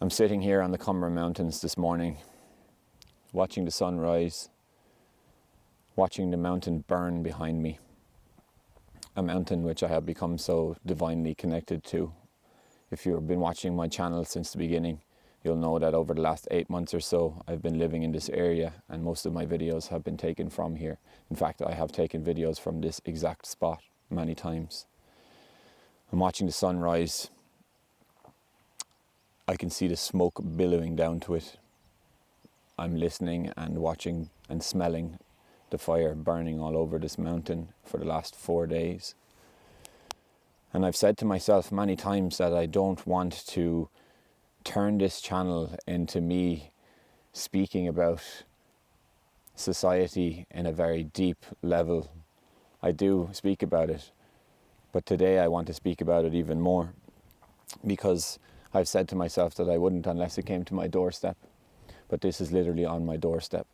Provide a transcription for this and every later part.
I'm sitting here on the Cumber Mountains this morning, watching the sun rise, watching the mountain burn behind me. A mountain which I have become so divinely connected to. If you've been watching my channel since the beginning, you'll know that over the last 8 months or so, I've been living in this area and most of my videos have been taken from here. In fact, I have taken videos from this exact spot many times. I'm watching the sun rise. I can see the smoke billowing down to it. I'm listening and watching and smelling the fire burning all over this mountain for the last 4 days. And I've said to myself many times that I don't want to turn this channel into me speaking about society in a very deep level. I do speak about it, but today I want to speak about it even more, because I've said to myself that I wouldn't unless it came to my doorstep, but this is literally on my doorstep.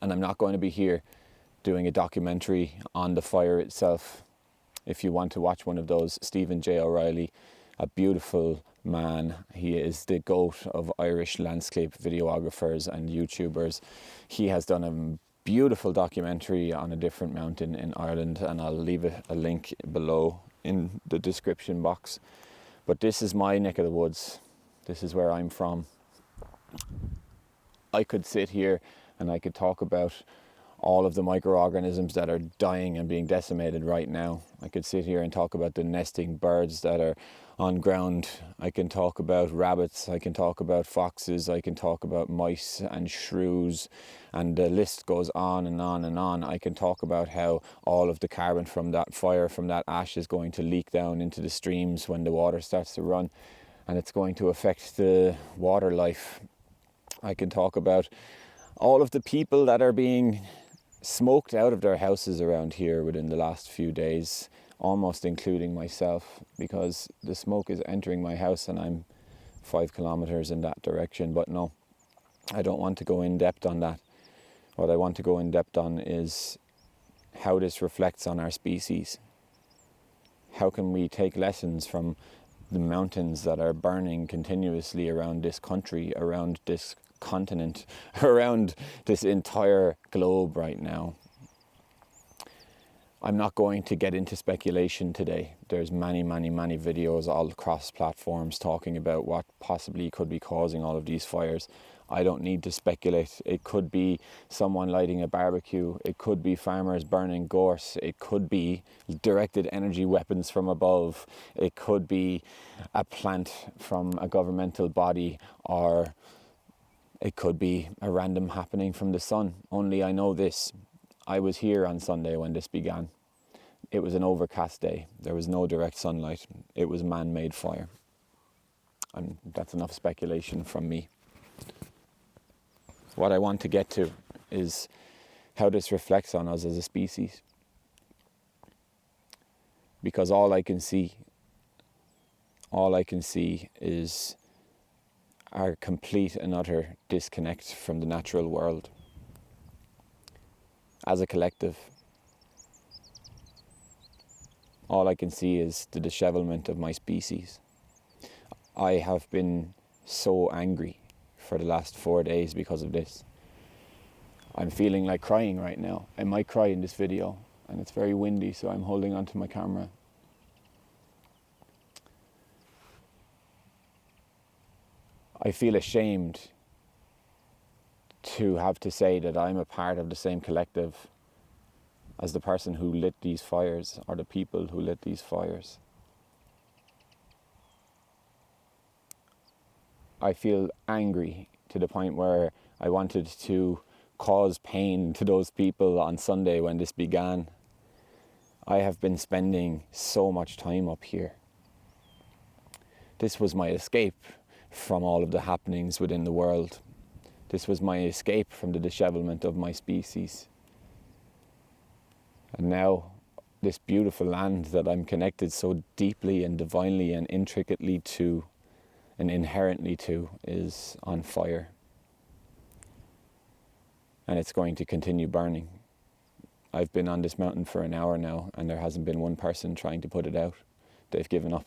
And I'm not going to be here doing a documentary on the fire itself. If you want to watch one of those, Stephen J. O'Reilly, a beautiful man. He is the GOAT of Irish landscape videographers and YouTubers. He has done a beautiful documentary on a different mountain in Ireland, and I'll leave a link below in the description box. But this is my neck of the woods. This is where I'm from. I could sit here and I could talk about all of the microorganisms that are dying and being decimated right now. I could sit here and talk about the nesting birds that are on ground. I can talk about rabbits, I can talk about foxes, I can talk about mice and shrews, and the list goes on and on and on. I can talk about how all of the carbon from that fire, from that ash, is going to leak down into the streams when the water starts to run, and it's going to affect the water life. I can talk about all of the people that are being smoked out of their houses around here within the last few days, almost including myself, because the smoke is entering my house and I'm 5 kilometers in that direction. But no, I don't want to go in depth on that. What I want to go in depth on is how this reflects on our species. How can we take lessons from the mountains that are burning continuously around this country, around this continent, around this entire globe right now? I'm not going to get into speculation today. There's many videos all across platforms talking about what possibly could be causing all of these fires. I don't need to speculate. It could be someone lighting a barbecue. It could be farmers burning gorse. It could be directed energy weapons from above. It could be a plant from a governmental body, or it could be a random happening from the sun. Only I know this. I was here on Sunday when this began. It was an overcast day. There was no direct sunlight. It was man-made fire. And that's enough speculation from me. What I want to get to is how this reflects on us as a species. Because all I can see is our complete and utter disconnect from the natural world. As a collective, all I can see is the dishevelment of my species. I have been so angry for the last 4 days because of this. I'm feeling like crying right now. I might cry in this video, and it's very windy, so I'm holding onto my camera. I feel ashamed to have to say that I'm a part of the same collective as the person who lit these fires, or the people who lit these fires. I feel angry to the point where I wanted to cause pain to those people on Sunday when this began. I have been spending so much time up here. This was my escape from all of the happenings within the world. This was my escape from the dishevelment of my species. And now this beautiful land that I'm connected so deeply and divinely and intricately to and inherently to is on fire. And it's going to continue burning. I've been on this mountain for an hour now, and there hasn't been one person trying to put it out. They've given up.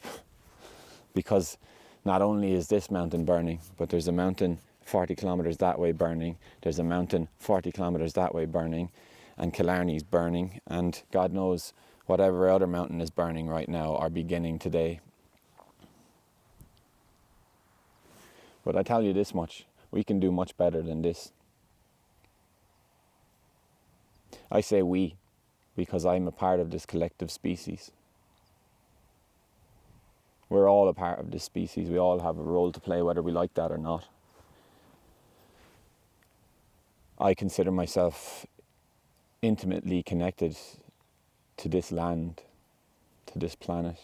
Because Not only is this mountain burning, but there's a mountain 40 kilometres that way burning, there's a mountain 40 kilometres that way burning, and Killarney's burning, and God knows whatever other mountain is burning right now are beginning today. But I tell you this much, we can do much better than this. I say we, because I'm a part of this collective species. We're all a part of this species. We all have a role to play, whether we like that or not. I consider myself intimately connected to this land, to this planet.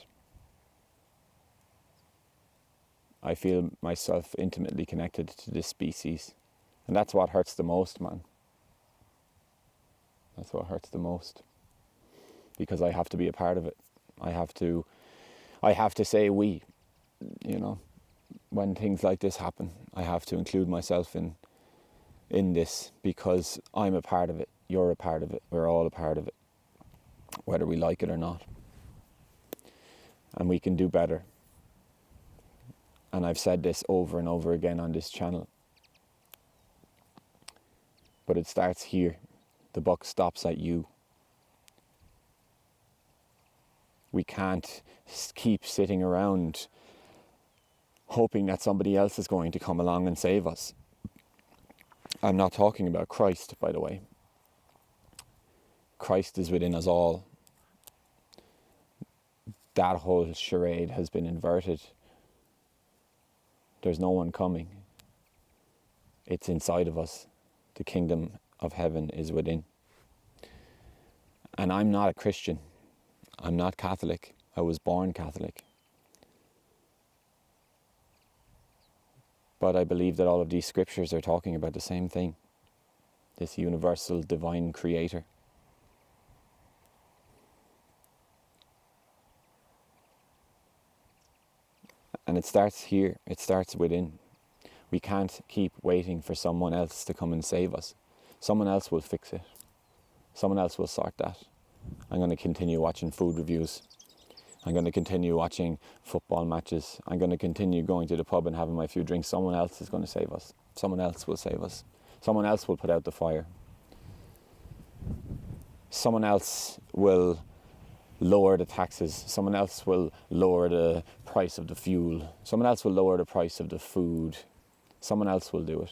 I feel myself intimately connected to this species. And that's what hurts the most, man. That's what hurts the most. Because I have to be a part of it. I have to say we, when things like this happen, I have to include myself in this, because I'm a part of it, you're a part of it, we're all a part of it, whether we like it or not. And we can do better. And I've said this over and over again on this channel. But it starts here. The buck stops at you. We can't keep sitting around hoping that somebody else is going to come along and save us. I'm not talking about Christ, by the way. Christ is within us all. That whole charade has been inverted. There's no one coming. It's inside of us. The kingdom of heaven is within. And I'm not a Christian. I'm not Catholic. I was born Catholic. But I believe that all of these scriptures are talking about the same thing. This universal divine creator. And it starts here. It starts within. We can't keep waiting for someone else to come and save us. Someone else will fix it. Someone else will sort that. I'm going to continue watching food reviews. I'm going to continue watching football matches. I'm going to continue going to the pub and having my few drinks. Someone else is going to save us. Someone else will save us. Someone else will put out the fire. Someone else will lower the taxes. Someone else will lower the price of the fuel. Someone else will lower the price of the food. Someone else will do it.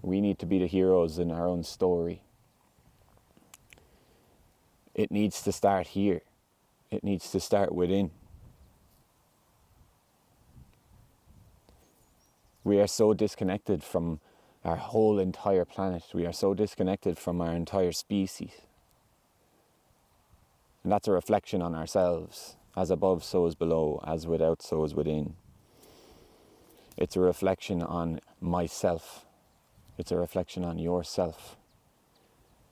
We need to be the heroes in our own story. It needs to start here. It needs to start within. We are so disconnected from our whole entire planet. We are so disconnected from our entire species. And that's a reflection on ourselves. As above, so is below. As without, so is within. It's a reflection on myself. It's a reflection on yourself.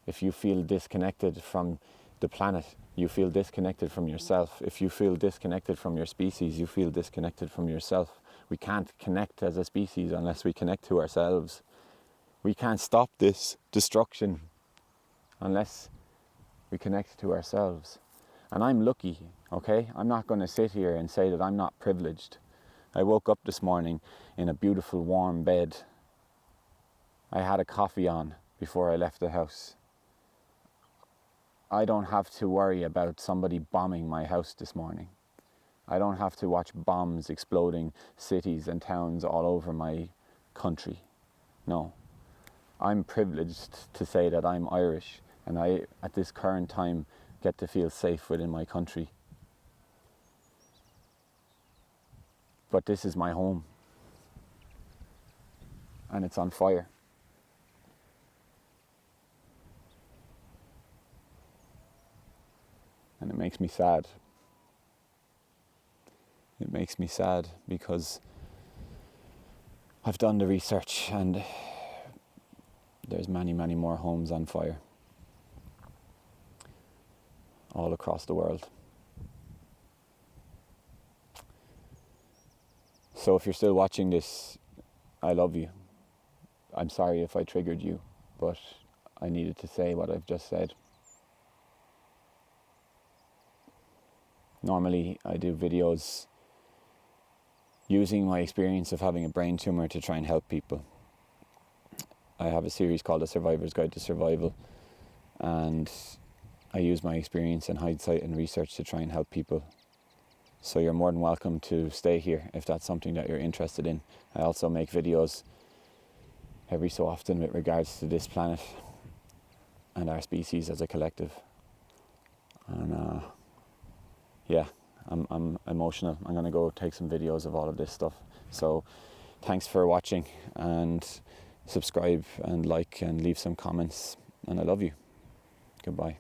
If you feel disconnected from the planet, you feel disconnected from yourself. If you feel disconnected from your species, you feel disconnected from yourself. We can't connect as a species unless we connect to ourselves. We can't stop this destruction unless we connect to ourselves. And I'm lucky, okay? I'm not going to sit here and say that I'm not privileged. I woke up this morning in a beautiful warm bed. I had a coffee on before I left the house. I don't have to worry about somebody bombing my house this morning. I don't have to watch bombs exploding cities and towns all over my country. No. I'm privileged to say that I'm Irish, and I, at this current time, get to feel safe within my country. But this is my home. And it's on fire. And it makes me sad. It makes me sad because I've done the research and there's many, many more homes on fire all across the world. So if you're still watching this, I love you. I'm sorry if I triggered you, but I needed to say what I've just said. Normally I do videos using my experience of having a brain tumor to try and help people. I have a series called A Survivor's Guide to Survival, and I use my experience in hindsight and research to try and help people. So you're more than welcome to stay here if that's something that you're interested in. I also make videos every so often with regards to this planet and our species as a collective. And I'm emotional. I'm gonna go take some videos of all of this stuff. So thanks for watching, and subscribe and like and leave some comments, and I love you. Goodbye.